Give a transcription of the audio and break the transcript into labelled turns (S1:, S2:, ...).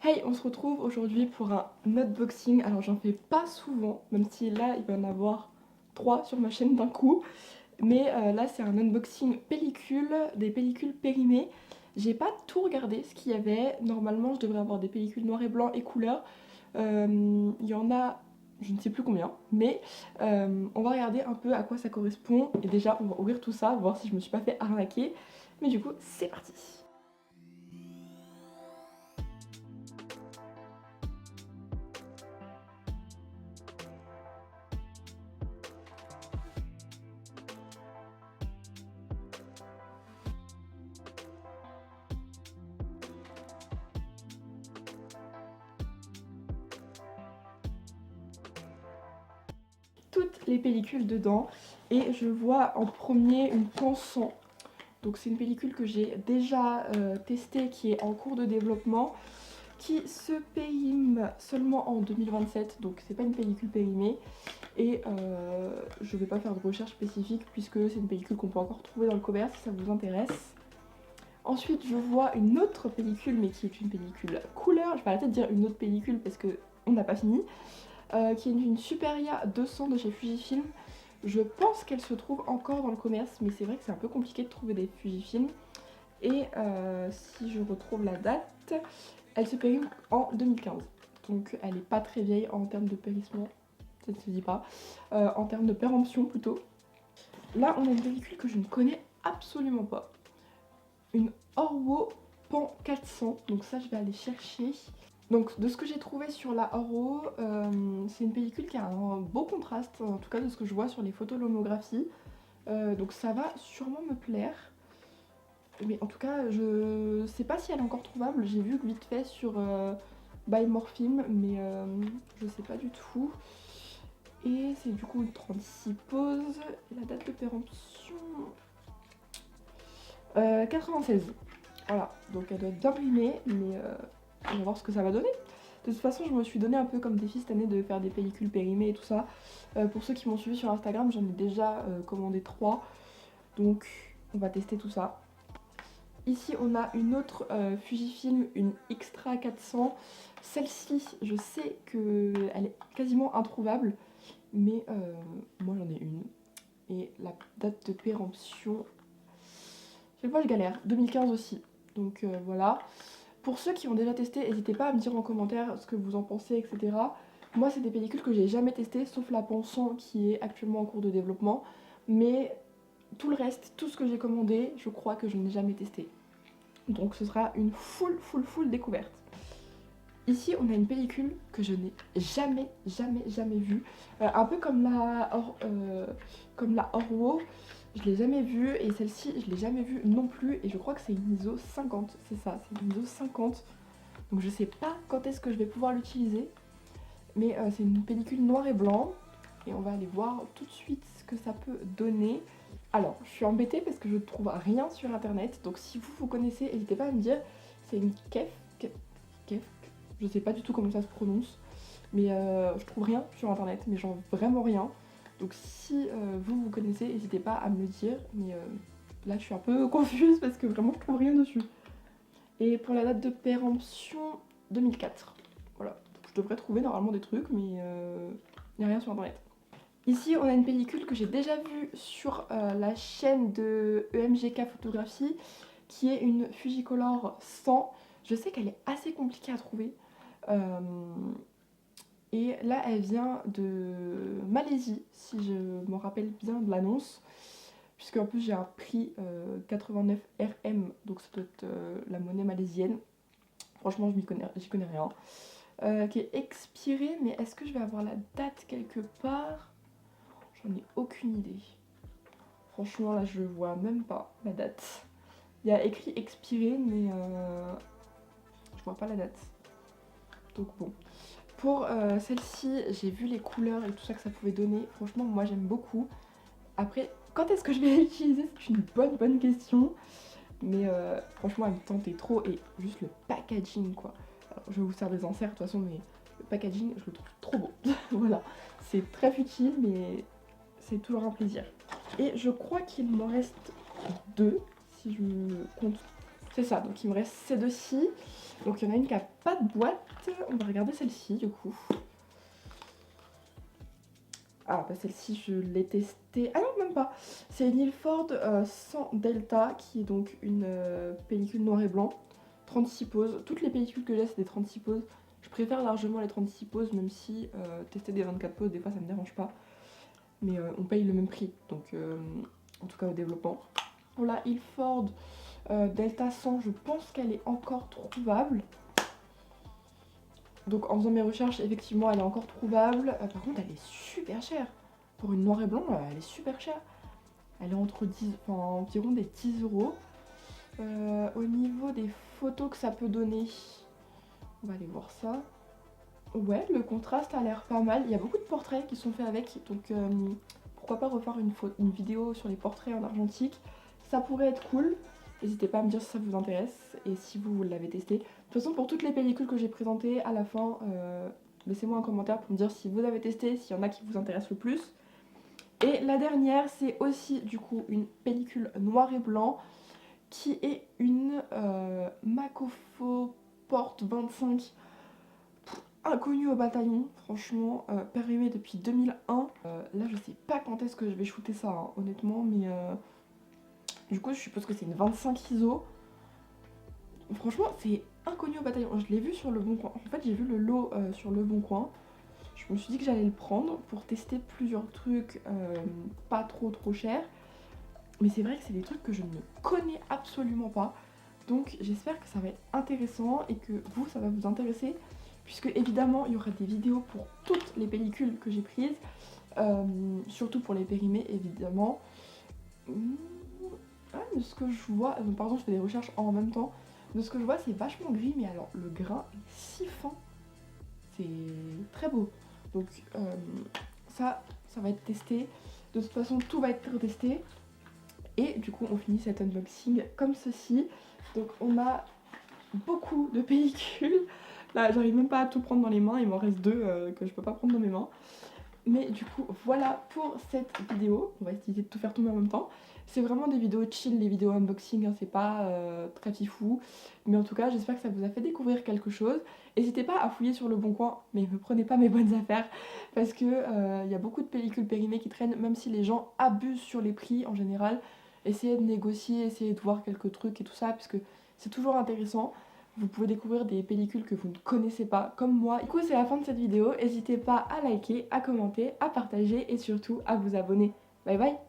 S1: Hey, on se retrouve aujourd'hui pour un unboxing. Alors j'en fais pas souvent, même si là il va y en avoir 3 sur ma chaîne d'un coup. Mais là c'est un unboxing pellicule, des pellicules périmées. J'ai pas tout regardé ce qu'il y avait. Normalement je devrais avoir des pellicules noir et blanc et couleur. Il y en a, je ne sais plus combien, mais on va regarder un peu à quoi ça correspond. Et déjà on va ouvrir tout ça, voir si je me suis pas fait arnaquer. Mais du coup c'est parti. Toutes les pellicules dedans et je vois en premier une Pensant. Donc c'est une pellicule que j'ai déjà testée, qui est en cours de développement, qui se périme seulement en 2027, donc c'est pas une pellicule périmée. Et je vais pas faire de recherche spécifique puisque c'est une pellicule qu'on peut encore trouver dans le commerce si ça vous intéresse. Ensuite je vois une autre pellicule, mais qui est une pellicule couleur. Je vais arrêter de dire une autre pellicule parce que on n'a pas fini. Qui est une Superia 200 de chez Fujifilm. Je pense qu'elle se trouve encore dans le commerce, mais c'est vrai que c'est un peu compliqué de trouver des Fujifilm. Et si je retrouve la date, elle se périme en 2015. Donc elle n'est pas très vieille en termes de périssement, ça ne se dit pas. En termes de péremption plutôt. Là on a une pellicule que je ne connais absolument pas. Une Orwo Pan 400, donc ça je vais aller chercher. Donc de ce que j'ai trouvé sur la Orwo, c'est une pellicule qui a un beau contraste, en tout cas de ce que je vois sur les photos lomographie. Donc ça va sûrement me plaire. Mais en tout cas, je sais pas si elle est encore trouvable. J'ai vu que vite fait sur Buy Morphine, mais je sais pas du tout. Et c'est du coup une 36 poses. Et la date de péremption 96. Voilà, donc elle doit être bien primée, mais on va voir ce que ça va donner. De toute façon, je me suis donné un peu comme défi cette année de faire des pellicules périmées et tout ça. Pour ceux qui m'ont suivi sur Instagram, j'en ai déjà commandé 3. Donc on va tester tout ça. Ici on a une autre Fujifilm, une Xtra 400. Celle-ci, je sais qu'elle est quasiment introuvable, mais moi j'en ai une. Et la date de péremption, chaque fois je galère, 2015 aussi. Donc voilà. Pour ceux qui ont déjà testé, n'hésitez pas à me dire en commentaire ce que vous en pensez, etc. Moi, c'est des pellicules que j'ai jamais testées, sauf la Pensant qui est actuellement en cours de développement. Mais tout le reste, tout ce que j'ai commandé, je crois que je n'ai jamais testé. Donc ce sera une full découverte. Ici, on a une pellicule que je n'ai jamais vue. Un peu comme la Orwo, je l'ai jamais vue. Et celle-ci, je l'ai jamais vue non plus. Et je crois que c'est une ISO 50. C'est ça, c'est une ISO 50. Donc je sais pas quand est-ce que je vais pouvoir l'utiliser. Mais c'est une pellicule noir et blanc. Et on va aller voir tout de suite ce que ça peut donner. Alors, je suis embêtée parce que je ne trouve rien sur internet. Donc si vous connaissez, n'hésitez pas à me dire. C'est une Kef. Je sais pas du tout comment ça se prononce. Mais je trouve rien sur internet. Mais genre vraiment rien. Donc si vous connaissez, n'hésitez pas à me le dire. Mais là, je suis un peu confuse parce que vraiment, je trouve rien dessus. Et pour la date de péremption, 2004. Voilà. Donc, je devrais trouver normalement des trucs, mais il n'y a rien sur internet. Ici, on a une pellicule que j'ai déjà vue sur la chaîne de EMGK Photographie, qui est une Fujicolor 100. Je sais qu'elle est assez compliquée à trouver. Et là, elle vient de Malaisie, si je me rappelle bien de l'annonce. Puisque en plus, j'ai un prix 89 RM, donc ça doit être la monnaie malaisienne. Franchement, j'y connais rien. Qui est expirée, mais est-ce que je vais avoir la date quelque part? J'en ai aucune idée. Franchement, là, je vois même pas la date. Il y a écrit expiré, mais je vois pas la date. Donc bon. Pour celle-ci, j'ai vu les couleurs et tout ça que ça pouvait donner. Franchement, moi, j'aime beaucoup. Après, quand est-ce que je vais l'utiliser? C'est une bonne question. Mais franchement, elle me tentait trop. Et juste le packaging, quoi. Alors, je vais vous faire des inserts de toute façon, mais le packaging, je le trouve trop beau. Voilà. C'est très futile, mais c'est toujours un plaisir. Et je crois qu'il m'en reste 2, si je compte C'est ça, donc il me reste ces deux-ci. Donc il y en a une qui a pas de boîte. On va regarder celle-ci du coup. Ah bah celle-ci je l'ai testée. Ah non même pas. C'est une Ilford sans Delta qui est donc une pellicule noir et blanc. 36 poses. Toutes les pellicules que j'ai c'est des 36 poses. Je préfère largement les 36 poses même si tester des 24 poses des fois ça me dérange pas. Mais on paye le même prix. Donc en tout cas au développement. Pour la Ilford Delta 100 je pense qu'elle est encore trouvable. Donc en faisant mes recherches, effectivement, elle est encore trouvable. Par contre, elle est super chère. Pour une noir et blanc, elle est super chère. Elle est entre 10, enfin, environ des 10 euros. Au niveau des photos que ça peut donner, on va aller voir ça. Ouais, le contraste a l'air pas mal. Il y a beaucoup de portraits qui sont faits avec. Donc pourquoi pas refaire une vidéo sur les portraits en argentique. Ça pourrait être cool. N'hésitez pas à me dire si ça vous intéresse et si vous l'avez testé. De toute façon, pour toutes les pellicules que j'ai présentées, à la fin, laissez-moi un commentaire pour me dire si vous avez testé, s'il y en a qui vous intéressent le plus. Et la dernière, c'est aussi du coup une pellicule noir et blanc qui est une Macofo Porte 25 inconnue au bataillon, franchement, périmée depuis 2001. Là, je sais pas quand est-ce que je vais shooter ça, hein, honnêtement, mais du coup, je suppose que c'est une 25 ISO. Franchement, c'est inconnu au bataillon. Je l'ai vu sur le bon coin. En fait, j'ai vu le lot sur le bon coin. Je me suis dit que j'allais le prendre pour tester plusieurs trucs pas trop chers. Mais c'est vrai que c'est des trucs que je ne connais absolument pas. Donc j'espère que ça va être intéressant et que vous, ça va vous intéresser. Puisque évidemment, il y aura des vidéos pour toutes les pellicules que j'ai prises. Surtout pour les périmés, évidemment. Ah, de ce que je vois... pardon, je fais des recherches en même temps. De ce que je vois, c'est vachement gris, mais alors le grain est si fin. C'est très beau. Donc ça va être testé. De toute façon, tout va être testé. Et du coup, on finit cet unboxing comme ceci. Donc on a beaucoup de pellicules. Là, j'arrive même pas à tout prendre dans les mains. Il m'en reste deux que je peux pas prendre dans mes mains. Mais du coup, voilà pour cette vidéo. On va essayer de tout faire tomber en même temps. C'est vraiment des vidéos chill, les vidéos unboxing, hein, c'est pas très fifou. Mais en tout cas, j'espère que ça vous a fait découvrir quelque chose. N'hésitez pas à fouiller sur le bon coin, mais ne prenez pas mes bonnes affaires. Parce que y a beaucoup de pellicules périmées qui traînent, même si les gens abusent sur les prix en général. Essayez de négocier, essayez de voir quelques trucs et tout ça, parce que c'est toujours intéressant. Vous pouvez découvrir des pellicules que vous ne connaissez pas, comme moi. Du coup, c'est la fin de cette vidéo. N'hésitez pas à liker, à commenter, à partager et surtout à vous abonner. Bye bye!